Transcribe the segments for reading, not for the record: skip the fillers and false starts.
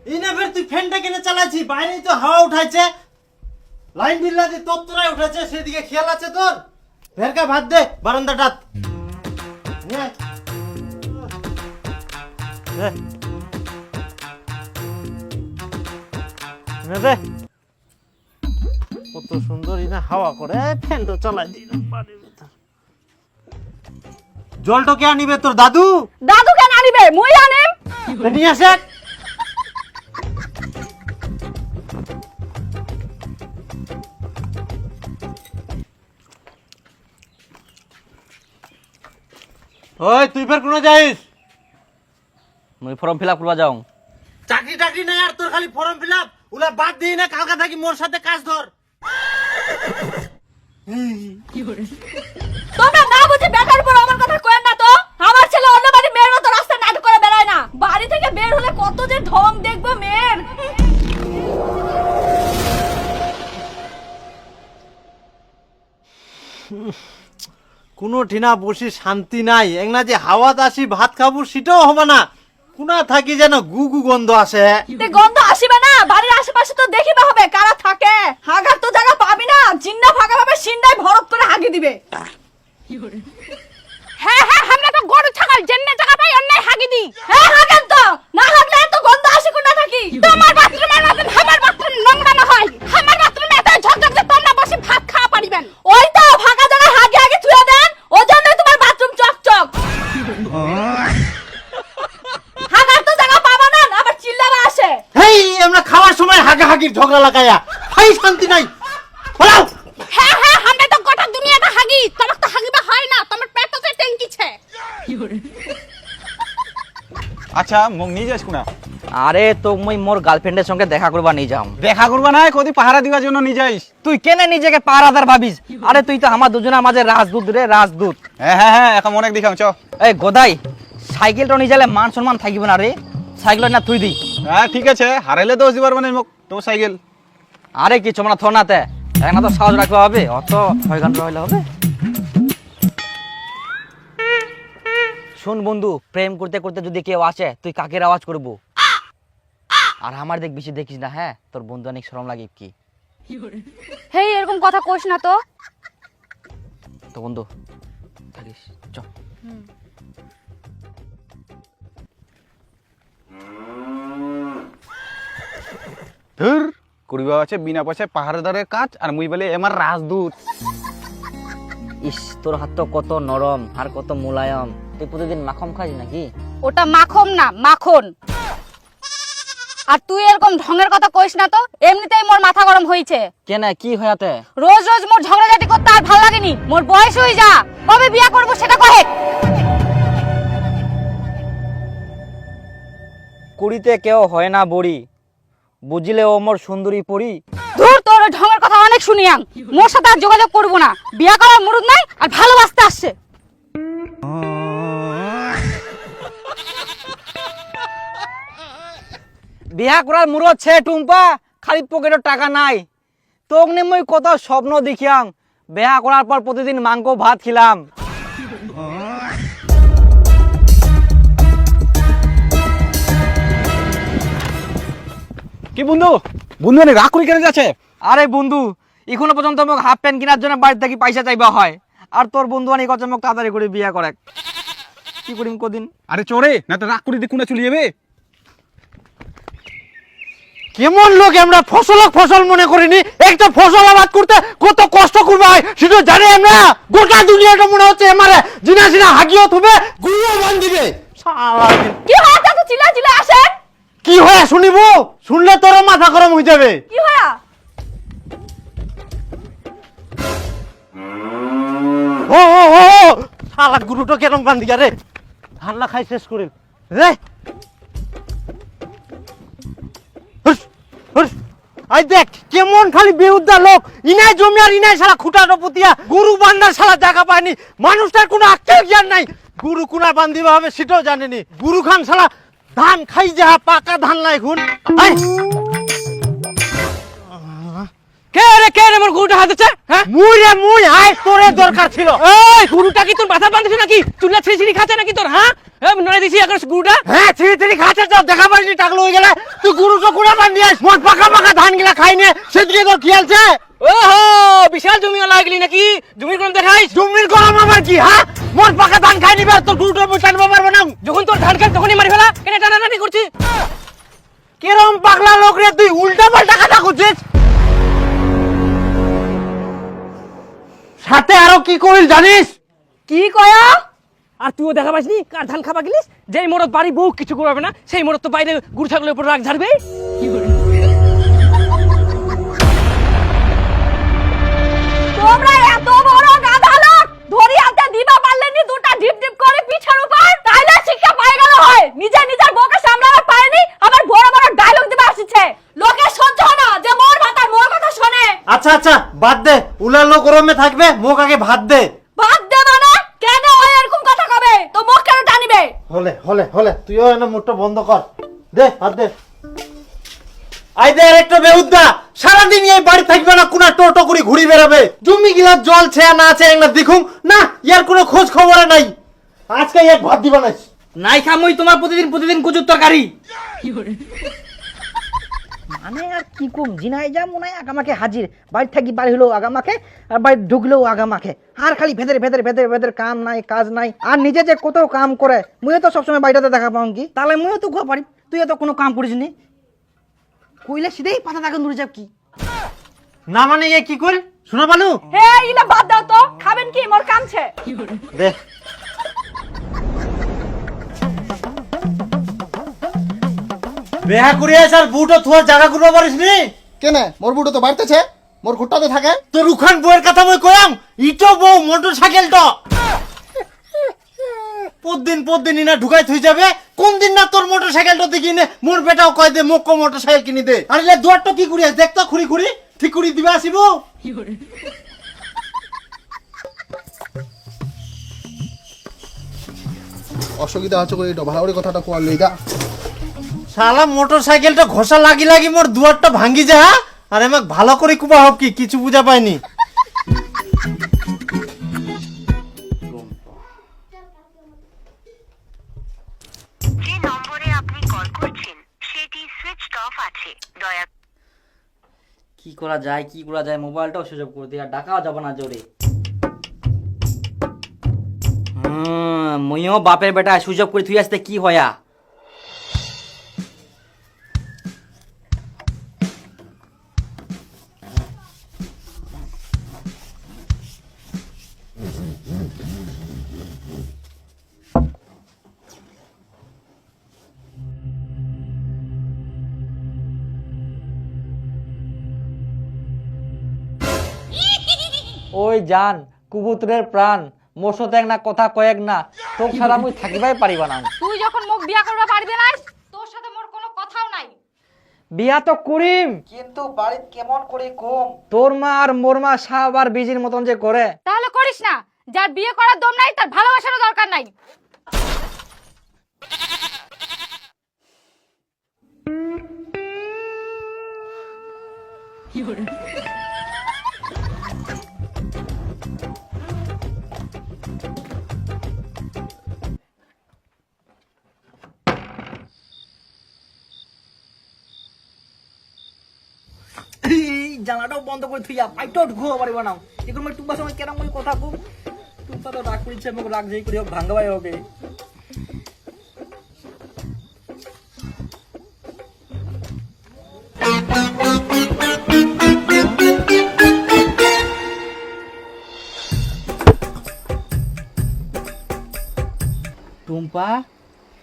ইনে ফের তুই ফ্যানটা কেন চালাচ্ছি? বাইরেই তো হাওয়া উঠাইছে, লাইন বিল্লা দিয়ে তত্তরায় উঠেছে, সেদিকে খেয়াল আছে তোর? ফেরকা ভাত দে বারান্দাটাত। নে। দে। নে দে। কত সুন্দর ইনা হাওয়া করে, ফ্যানটা চালাই দিলাম বাড়ির ভিতর। জলটা কে আনিবে তোর দাদু? দাদু কেন আনিবে, মুই আনিম। নিয়ে আসে। ওই তুই ফের কোন যাইস? মুই ফর্ম ফিল আপ করবা যাও। চাকরি টাকরি নাই আর তোর খালি ফর্ম ফিল আপ, ওলা বাদ দিই না, কালকা থাকি মোর সাথে কাজ ধর। তোমরা না বুঝে বেকার উপর আমার কথা কয়েন না তো। আমার ছেলে অন্য বাড়ি মেয়ের মতো রাস্তায় নাটক করে বেড়ায় না। বাড়ি থেকে বের হলে কত যে ঢং দেখবো মেয়ের। কোনো ঠিনা বসি শান্তি নাই, একনা যে হাওয়াত আসি ভাত খাবো সেটাও হবে না। কোনা থাকি যেন গু গু গন্ধ আসে। তে গন্ধ আসিবে না, বাড়ির আশেপাশে তো দেখিবা হবে কারা থাকে। হাগার তো জায়গা পাবি না, জিন্না ফাঁকা ভাবে সিন্দায় ভরত করে হাগি দিবে। হ্যাঁ হ্যাঁ, আমরা তো গরু ছাগল জেন্নে জায়গা পাই অন্যায় হাগি দি। হ্যাঁ হাগেন তো, না হাগলে এত গন্ধ আসে কোথা থাকি? তোমার বাথরুমের মতন আমার বাথরুম নোংরা না হয়। আমার বাথরুমে এত ঝকঝক যে তোমরা বসে ভাত খাওয়া পারিবেন। ওই তো ফাঁকা জায়গা হাগে আগে থুয়ে দেন, ওজন্যই তোমার বাথরুম চকচক। হাগার তো জায়গা পাবা না, আবার চিল্লাবা আসে। হেই, আমরা খাওয়ার সময় হাগাহাগির ঝগড়া লাগাইয়া হাই শান্তি নাই। বলাও। হ্যাঁ হ্যাঁ, আমরা তো গোটা দুনিয়াটা হাগি, তোমার তো হাগিবা হয় না, তোমার পেটতে ট্যাঙ্কিছে। আচ্ছা মোক নিয়ে যাস কোনা? আরে তো মুই মোর গার্লফ্রেন্ডের সঙ্গে দেখা করবা নিয়ে যাও। দেখা করবা না, কদি পাহারা দিবার জন্য নিয়ে যাইস? তুই কেনে নিজেকে পাহারাদার ভাবিস? আরে তুই তো আমার দুজনের মাঝে রাজদূত রে, রাজদূত। হ্যাঁ হ্যাঁ হ্যাঁ, এখন অনেক দেখাম চ। এই গোদাই, সাইকেলটা নিয়ে যালে মান সম্মান থাকিব না রে। সাইকেল না তুই দি। হ্যাঁ ঠিক আছে, হারাইলে দোষ দিবার মানে মোক তোমার সাইকেল। আরে কিছু মানে থর নাতে এক না তো সাহস রাখতে হবে, অত ছয় ঘন্টা হইলে হবে। শোন বন্ধু, প্রেম করতে করতে যদি কেউ আসে তুই কাকের আওয়াজ করবো। আর আমার দেখ বেশি দেখিস না, হ্যাঁ তোর বন্ধু অনেক শরম লাগে কি। হেই, এরকম কথা কইস না তো। তো বন্ধু থাকিস চ। ধুর, করিবা আছে বিনা পয়সায় পাহারাদারের কাজ, আর মুই বলে আমার রাজদূত। ইস, তোর হাত তো কত নরম আর কত মোলায়ম। তুই প্রতিদিন মাখন খাস নাকি? ওটা মাখন না, মাখন। আর তুই এরকম ঢঙের কথা কইস না তো, এমনিতেই মোর মাথা গরম হইছে। কেন, কি হয়াতে? রোজ রোজ মোর ঝগড়াঝাটি করতে আর ভাল লাগেনি। মোর বয়স হই যা, কবে বিয়া করব সেটা কহে। কুড়িতে কেউ হয় না বড়ি, বুঝলে ও মোর সুন্দরী পড়ি। ধুর, তোর ওই ঢঙের কথা অনেক শুনিয়াম। মোর সাথে আর যোগাযোগ করব না, বিয়া করার মুরুদ নাই আর ভালোবাসতে আসছে। বিয়া করার মুরত ছে টুম্পা, খালি পকেটের টাকা নাই। তোক নিয়ে মই কত স্বপ্ন দেখিয়াম, বিয়া করার পর প্রতিদিন মাংস ভাত খিলাম। কি বন্ধু, বন্ধু অনেক রাগ করে কেন যাচ্ছে? আরে বন্ধু, এখনো পর্যন্ত মোক হাফ প্যান্ট কেনার জন্য বাড়ি থেকে পয়সা চাইবা হয়, আর তোর বন্ধু অনেক কথা মোক তাড়াতাড়ি করে বিয়া করে। কি করিম কদিন? আরে চরে না তো রাগ করে দিয়ে কোনা চলে যাবে। কেমন লোক আমরা ফসল মনে করিনি, একটা ফসল আবাদ করতে কত কষ্ট করবে হয় সেটা জানি আমরা। গোটা দুনিয়াটা মনে হচ্ছে আমারে জিনা জিনা হাগিও থুবে, গুড়িও বান দিবে। কি হয় এত চিল্লা চিল্লা আসেন? কি হয় শুনিব? শুনলে তোর মাথা গরম হয়ে যাবে। কি হয়? ও ও ও, শালা গুরুটা কেরম বান দিগা রে, ধান্না খাই শেষ করিল রে। আই দেখ কেমন খালি বেউদ্দা লোক, ইনাই জমি আর ইনাই শালা খুঁটাটো পুতিয়া গরু বান্ধার শালা জায়গা পায়নি। মানুষটার কোনো আক্কেল জ্ঞান নাই, গরু কোনা বান্ধিবা হবে সেটাও জানেনি। গুরু খান শালা ধান খাই যা, পাকা ধান লাই খুন। কে রে কে রে মোর গরুটা হাতেছে? হ্যাঁ মুই আয় তোরে দরকার ছিল। এই গরুটা কি তোর মাথা বাঁধছে নাকি? চুলা ছিঁড়ি খাচ্ছে নাকি তোর? হ্যাঁ নয় দিছি এখন গুড়টা হ্যাঁ ছিঁড়ি খাচ্ছে তো দেখা পাইনি টাকলো হয়ে গেলে তুই গুরু তো কুড়া বান দিয়াস মোট পাকা পাকা ধান গিলা খাইনে সেদিকে তো খেয়ালছে ওহো বিশাল জমি লাগলি নাকি জমির কোন দেখাইস জমির গরম আমার কি হ্যাঁ মোট পাকা ধান খাই নিবে তোর গুরুটা আমি টানবো পারবো না যখন তোর ধান খাই তখনই মারি ফেলা কেন টানাটানি করছিস কিরম পাগলা লোক রে তুই উল্টা পাল্টা কথা করছিস সাথে আরো কি করিল জানিস কি কয়া আর তুইও দেখা পাসনি কার ধান খাবা গেলিস যেই মরদ বাড়ি বউ কিছু করবে না সেই মরদ তো বাইরে গুড় ছাগলের উপর রাগ ঝাড়বে তোমরা এত বড় গাধা লোক ধরি হাতে দিবা পারলেনি দুটা ডিপ ডিপ করে পিছের উপর তাইলে শিক্ষা পাই গেল হয় নিজের বউকে সামলাতে পারেনি আবার বড় বড় ডায়লগ দিবা আসছে লোকে সহ্য হয় না যে মোর ভাতার মোর কথা শুনে আচ্ছা বাদ দে উলালো গরমে থাকবে মুখ আগে ভাত দে বাদ দে মানে কেন হয় এরকম কথা কবে তো মুখ কেন টানিবে হলে তুইও এনে মুখটা বন্ধ কর দে ভাত দে আই দে আরেকটা বেহুদ্দা সারাদিন এই বাড়ি থাকবে না কোনা টোটো করে ঘুরি বেড়াবে জমি গিলা জল ছে না আছে না দেখুন না ইয়ার কোনো খোঁজ খবর নাই আজকে এক ভাত দিবা নাই নাই খামই তোমার প্রতিদিন কুচুর তরকারি মানে আর কি কম জিনাই যা মনে হয় আগামাকে হাজির বাড়ি থাকি বাড়ি হলো আগামাকে আর বাড়ি ঢুকলেও আগামাকে আর খালি ভেতরে কাম নাই কাজ নাই আর নিজে যে কত কাম করে মুইও তো সবসময় বাড়িটাতে দেখা পাও কি তাহলে মুইও তো ঘুয়া পারি তুই তো কোনো কাম করিস নি কইলে সিধেই পাতা থাকে দূরে যাব কি না মানে এ কি কইল শোনা পালু হে ইলা বাদ দাও তো খাবেন কি মোর কামছে দে বেহা করিয়া স্যার বুটো থোয়ার জায়গা করবা পারিস নি কেনে মোর বুড়ো তো বাড়তেছে মোর ঘুরটাতে থাকে তোর উখান বউয়ের কথা মই কয়াম ইটো বউ মোটর সাইকেল তো পরদিন ইনা ঢুকাই থই যাবে কোন দিন না তোর মোটর সাইকেলটা দেখি নে মোর বেটাও কয় দে মোক মোটর সাইকেল কিনি দে আর লে দুয়ারটা কি করিয়া দেখ তো খুরি ঠিক করি দিবে আসিব অসুবিধা হচ্ছে করে এটা ভালো করে কথাটা কোয়াল লইদা শালা মোটর সাইকেলটা ঘষা লাগি মোর দুয়ারটা ভাঙ্গি যা আর আমাক ভালো করে কুবা হব কি কিছু বুঝা পাইনি যে নম্বরে আপনি কল করছেন সেটি সুইচড অফ আছে দয়া কি করা যায় মোবাইলটাও সুযোগ করে দিয়ে আর ডাকাও যাবে না জোরে মইও বাপের বেটা সুযোগ করে তুই আসতে কি হয়া ওই জান কুবুতরের প্রাণ মোর সাথে এক না কথা কয়েক না তোর ছাড়া মুই থাকিবাই পারিবা না তুই যখন মুখ বিয়া করবা পারবি না তোর সাথে মোর কোনো কথাও নাই বিয়া তো করিম কিন্তু বাড়িতে কেমন করে কম তোর মা আর মোর মা সাব আর বিজির মতন যে করে তাহলে করিস না যার বিয়ে করার দম নাই তার ভালোবাসারও দরকার নাই জানাটাও বন্ধ করে থুইয়া পাইটাও ঢুকতে পারিবা না এখন মই টুম্বার সময় কেন মই কথা কম টুম্পা তো রাগ করিছে মোক রাগ যেই করি হোক ভাঙ্গাবাই হবে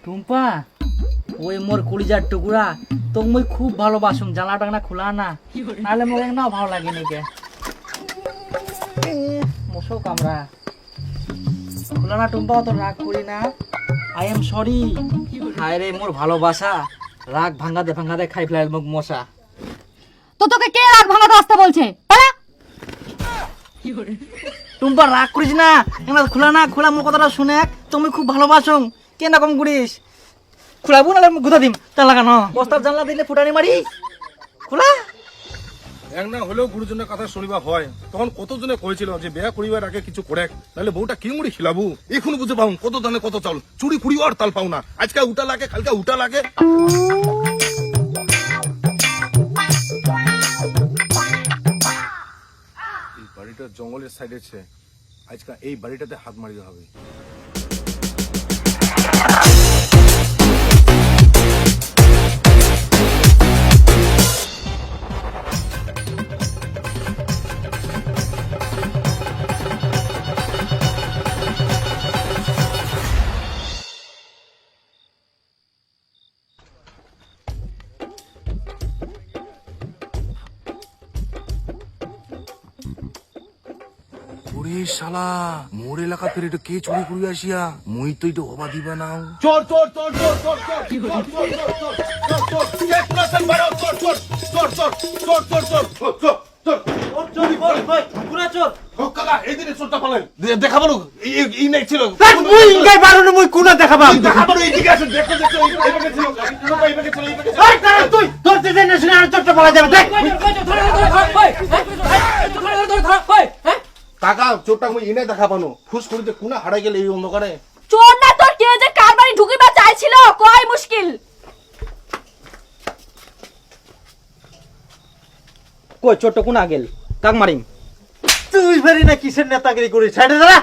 টুম্পা ওই মোর কলিজার টুকুরা তো মই খুব ভালোবাসুম জানলা টাংনা খোলা না নাহলে মোর এক না ভালো লাগে নাকি মশো কামরা খোলা না টুম্পা তো রাগ করি না আই এম সরি হায় রে মোর ভালোবাসা রাগ ভাঙাতে খাই ফেলাই মোক মশা তো তোকে কে রাগ ভাঙাতে আসতে বলছে পালা টুম্পা রাগ করিস না এমন খোলা মোর কথাটা শুনে তুমি খুব ভালোবাসুম কেন কম করিস খোলাবো নাহলে গুদা দিম তা লাগানো বস্তার জানলা দিলে ফুটানি মারি খোলা এক না হলেও গুরুজনের কথা শুনিবা হয় তখন কতজনে কইছিল যে বিয়া করিবার আগে কিছু করে নাহলে বউটা কি মুড়ি খিলাবু এখন বুঝে পাও কত দানে কত চাউল চুরি কুড়ি আর তাল পাও না আজকে উটা লাগে কালকে উটা লাগে। এই বাড়িটা জঙ্গলের সাইডে আছে, আজকে এই বাড়িটাতে হাত মারিতে হবে। ওরে শালা মোর এলাকা ফের এটা কে চুরি করি আসিয়া মুই তো এটা হবা দিবা নাও। চোর চোর চোর চোর চোর চোর চোর চোর চোর চোর চোর কে পুরাছেন বাড়ো চোর চোর চোর চোর চোর চোর চোর চোর চোর চোর ও কাকা এই দিনে চোরটা পালেন দেখা বলো এই নাই ছিল মুই ইনকাই বারুনি মুই কোনা দেখাবাম। দেখা বলো এই দিকে আসেন দেখো দেখো এইভাবে ছিল এইভাবে ছিল এইভাবে ছিল। এই তারা তুই তোর জেনে শুনে আর চোরটা পালা যাবে দেখ। কাকা চোরটা মুই ইনে দেখা পানো ফুস করিতে কোনা হারাই গেল এই অন্ধকারে। চোর না তোর কে যে কার বাড়ি ঢুকিবা চাইছিল কয় মুশকিল। কই ছোট কোনা গেল কাক মারিম। তুই ভেরি না কিসের নেতাগিরি করিস সাইডে দাঁড়া।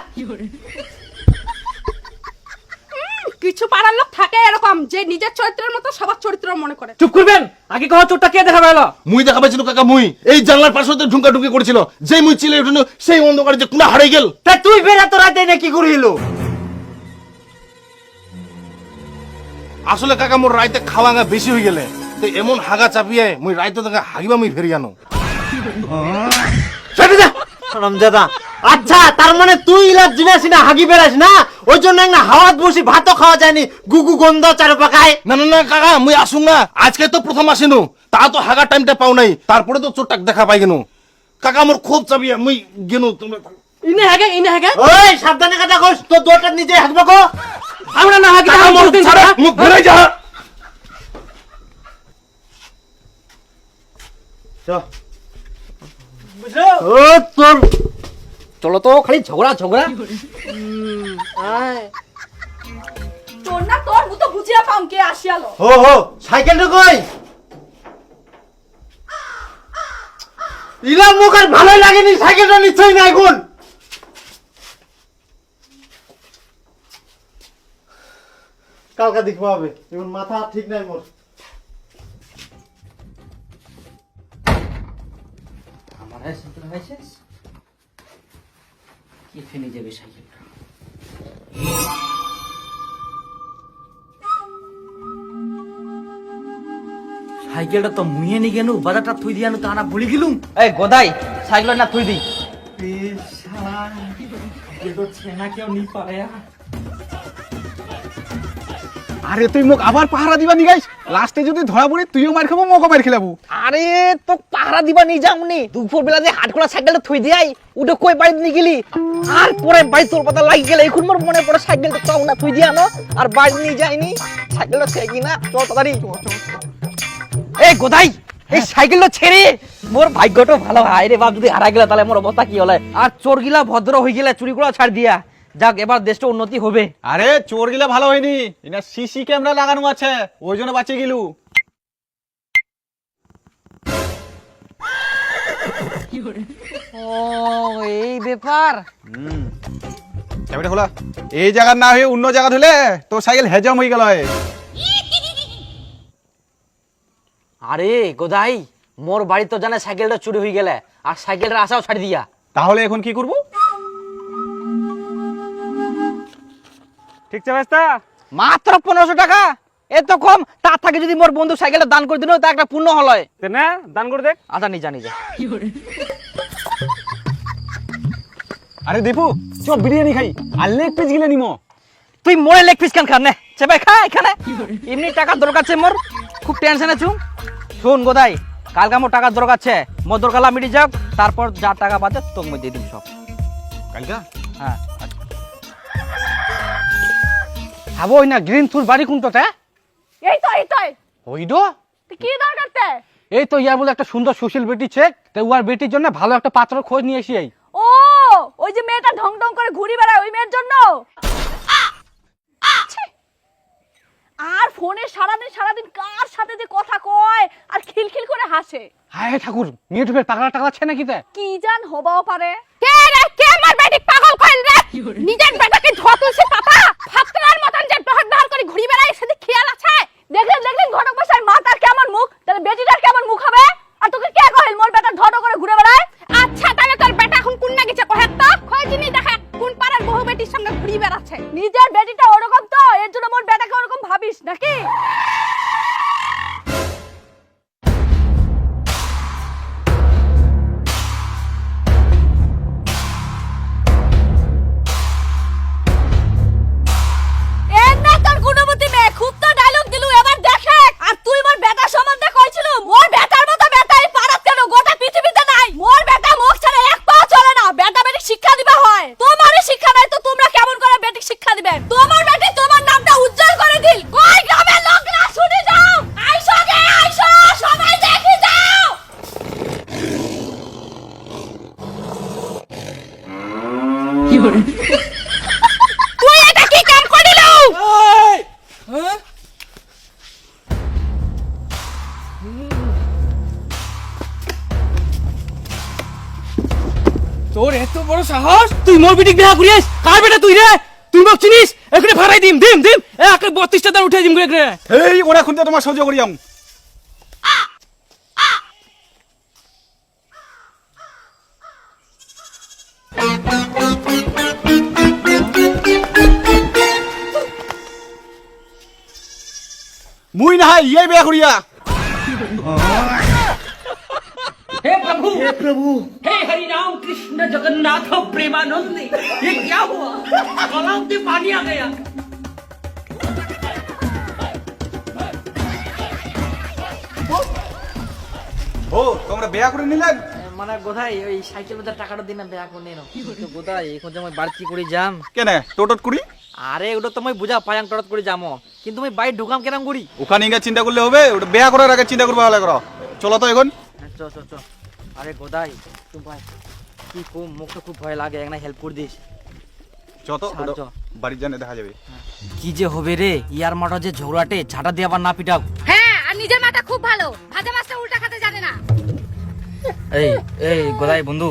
কিছু পাড়ার লোক থাকে এরকম যে নিজের চরিত্রের মতো সবার চরিত্র মনে করে। চুপ করবেন আগে কহ চোরটা কে দেখাবে এলো। মুই দেখা পাইছিল কাকা মুই এই জানলার পাশে ঢুঙ্কা ঢুকি করেছিল যেই মুই চিলে উঠলো সেই অন্ধকারে যে কোনা হারাই গেল। তা তুই ফের এত রাতে না কি করিল? আসলে কাকা মোর রাইতে খাওয়াঙ্গা বেশি হয়ে গেলে তো এমন হাগা চাপিয়ে মুই রাইতে দেখা হাগিবা মুই ফেরি আনো। সাইডে যা হারামজাদা। আচ্ছা তার মানে তুই ইলাজ জিনাস না হাগি বেরাস না ওই জন্য না হাওয়াত বসি ভাতও খাওয়া যায়নি গুগু গন্ধ চারো পাকায়। না না না কাকা মুই আসুন না আজকে তো প্রথম আসিনু তা তো হাগার টাইমটা পাও নাই তারপরে তো চোরটাক দেখা পাই গেনু। কাকা মোর খুব চাপিয়ে মুই গেনু তোমরা ইনে হাগে ওই সাবধানে কথা কইস তো দুটো নিজে হাগবা কো। আমরা না হাগে কাকা মোর ছাড়া মুখ ঘুরে যা। ও তোর চলো তো খালি ঝগড়া ঝগড়া। চোর না তোর মতো বুঝিয়া পাম কে আসিয়ালো। হো হো সাইকেলটা কই? ইলা মুখ আর ভালো লাগেনি সাইকেলটা নিশ্চয়ই নাই গুণ। কালকা দেখবো হবে এখন মাথা ঠিক নাই মোর। আমার সাইকেল হয়েছে কি ফেনে যাবে সাইকেলটা। সাইকেলটা তো মুইয়ে নি গেনু বাজারটা থুই দিয়ানু তা না ভুলি গেলুম। এই গোদাই সাইকেল না থুই দি। আরে তুই মোক আবার পাহারা দিবা নিগাইস লাস্টে যদি ধরা পড়ি তুইও মার খাবো মোকে মার খেলাবো। আরে তো পাহারা দিবা নি যামনি দুপুর বেলা যে হাট করা সাইকেলটা থুই দিয়াই উঠে কই বাড়ি নি গেলি আর পরে বাড়ি তোর পাতা লাগি গেল এখন মোর মনে পড়ে সাইকেলটা তো না থুই দিয়ানো আর বাড়ি নি যাইনি সাইকেলটা ছেড়ে কি না চল তাড়াতাড়ি। এই গোদাই এই সাইকেলটা ছেড়ে মোর ভাগ্যটা ভালো হয় রে বাপ যদি হারা গেলে তাহলে মোর অবস্থা কি হলে। আর চোর গিলা ভদ্র হয়ে গেলে চুরি করা ছাড় দিয়া যাক এবার দেশটা উন্নতি হবে। আরে চোর গিলা ভালো হয়নি এটা সিসি ক্যামেরা লাগানো আছে ওই জন্য বাঁচে গেলু। ও এই ব্যাপার। ক্যামেরা খোলা এই জায়গা না হয়ে অন্য জায়গা হলে তো সাইকেল হেজম হয়ে গেল। আরে গোদাই মোর বাড়ি তো জানে সাইকেলটা চুরি হয়ে গেলে আর সাইকেলটা আসাও ছাড়ি দিয়া। তাহলে এখন কি করব? ঠিক আছে মাত্র 1500 টাকা এত কম তার থেকে যদি মোর বন্ধু সাইকেলটা দান করে দিল তা একটা পূর্ণ হল না দান করে দেখ। আচ্ছা নিজা নিজা। আরে দীপু চ বিরিয়ানি খাই আর লেগ পিস গিলে নিমো। তুই মোরে লেগ পিস খান নে চেবাই খা এখানে এমনি টাকা দরকার আছে মোর খুব টেনশনে ছু। শুন গোদাই কালকে মোর টাকা দরকার আছে মোর দরকার মিটি যাক তারপর যা টাকা বাঁচে তোকে মই দিয়ে দিম সব। কালকা হ্যাঁ হাবো না গ্রিন ফুল বাড়ি কোনটাতে? এই তো ওইডো কি দরকার তে? এই তো ইয়া বলে একটা সুন্দর সুশীল বেটি চেক, তো উয়ার বেটির জন্য ভালো একটা পাত্র খোঁজ নিয়ে এসি। ও ওই যে মেয়েটা ঢং ঢং করে ঘুরি বেড়ায় ওই মেয়ের জন্য। ছি! আর ফোনে সারাদিন কার সাথে যে কথা কয় আর খিলখিল করে হাসে। হায় ঠাকুর, মেয়ে টুপের পাগলা টাগলাচ্ছে নাকি তে? কি জান হবাও পারে। কে রে কে আমার বেটি পাগল কইল রে? নিজের বেটাকে ধতুলছে পাপা ফাতরার মতন যে ডহর করে ঘুরি বেড়ায় সেটা খেয়াল আছে? দেখলেন ঘটক মশাই মাতার কেমন মুখ, তাহলে বেটিটার কেমন মুখ হবে? আর তোকে কে কইল মোর বেটা ধটো করে ঘুরে বেড়ায়? আচ্ছা তাহলে তোর বেটা এখন কোন না গেছে কহে তো খোঁজনি দেখে কোন পাড়ার বহু বেটির সঙ্গে ঘুরি বেড়াচ্ছে। নিজের বেটিটা ওরকম তো এর জন্য মোর বেটাকে ওরকম ভাবিস নাকি? তুই এটা কি কাম করিল? তোর এত বড় সাহস, তুই মোর বেটিক বিয়া করিস? কার বেটা তুই রে? তুই মোক চিনিস? এখানে ভাড়াই দিম একে 32টা দান উঠে দিম রে। এই ওরা খুনতে তোমার সহ্য করিয়াম। মুই না ইয়ে বিয়া করিয়া। हे हरि राम कृष्ण जगन्नाथ प्रेमानंद, ये क्या हुआ? तालाब में पानी आ गया। ও তোমরা বিয়া করে নিলেন? মানে গোদাই ওই সাইকেল বাজার টাকাটা দিন না বেয়া করে নেন তো গোদাই এখন যে মই বাড়তি করে যাম। কেন টোটট করি? আরে ওটা তো মই বুঝা পায়াং টরত করে যামো, কিন্তু মই বাইরে ঢুকাম কেরাম করি? ওখানে গিয়ে চিন্তা করলে হবে? ওটা বিয়া করার আগে চিন্তা করবে ভালো করো। চলো তো এখন। চ চ চ। আরে গোদাই তুই ভাই কি কম, মুখ তো খুব ভয় লাগে, একটা হেল্প করে দিস। যত সাহায্য। বাড়ির জানে দেখা যাবে। কি যে হবে রে, ইয়ার মাঠে যে ঝগড়াটে ঝাঁটা দিয়ে আবার না পিটাও। হ্যাঁ আর নিজের মাথা খুব ভালো, ভাজা মাছটা উল্টা খেতে জানে না। এই এই গোদাই বন্ধু,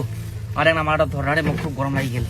আরে না মাঠটা ধর রে, মুখ খুব গরম লাগি গেল।